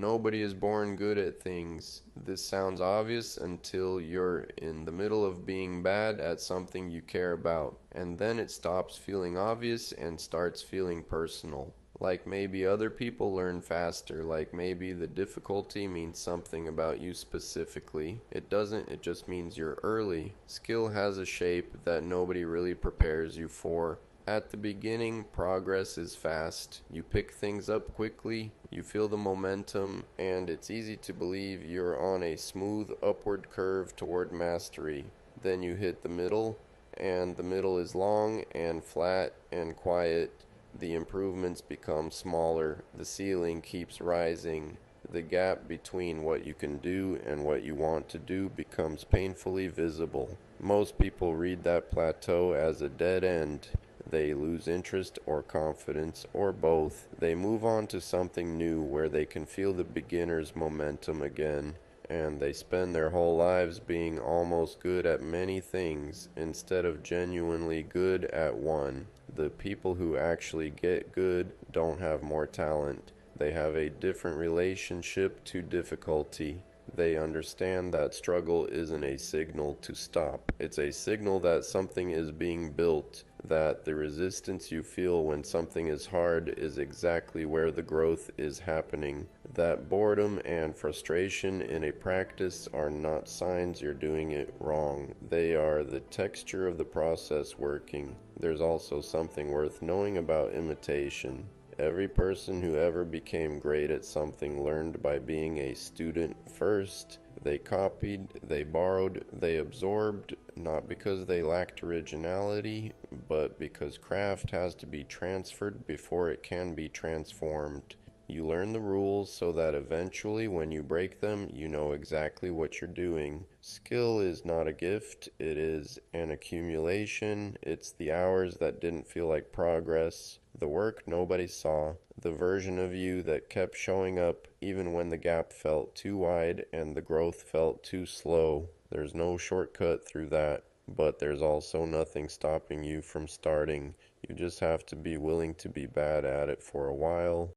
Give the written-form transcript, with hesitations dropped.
Nobody is born good at things. This sounds obvious until you're in the middle of being bad at something you care about, and then it stops feeling obvious and starts feeling personal. Like maybe other people learn faster, like maybe the difficulty means something about you specifically. It doesn't, it just means you're early. Skill has a shape that nobody really prepares you for. At the beginning, progress is fast. You pick things up quickly, you feel the momentum, and it's easy to believe you're on a smooth upward curve toward mastery. Then you hit the middle, and the middle is long and flat and quiet. The improvements become smaller. The ceiling keeps rising. The gap between what you can do and what you want to do becomes painfully visible. Most people read that plateau as a dead end. They lose interest or confidence, or both. They move on to something new where they can feel the beginner's momentum again, and they spend their whole lives being almost good at many things instead of genuinely good at one. The people who actually get good don't have more talent. They have a different relationship to difficulty. They understand that struggle isn't a signal to stop. It's a signal that something is being built, that the resistance you feel when something is hard is exactly where the growth is happening. That boredom and frustration in a practice are not signs you're doing it wrong. They are the texture of the process working. There's also something worth knowing about imitation. Every person who ever became great at something learned by being a student first. They copied, they borrowed, they absorbed, not because they lacked originality, but because craft has to be transferred before it can be transformed. You learn the rules so that eventually, when you break them, you know exactly what you're doing. Skill is not a gift, it is an accumulation. It's the hours that didn't feel like progress, the work nobody saw, the version of you that kept showing up even when the gap felt too wide and the growth felt too slow. There's no shortcut through that, but there's also nothing stopping you from starting. You just have to be willing to be bad at it for a while.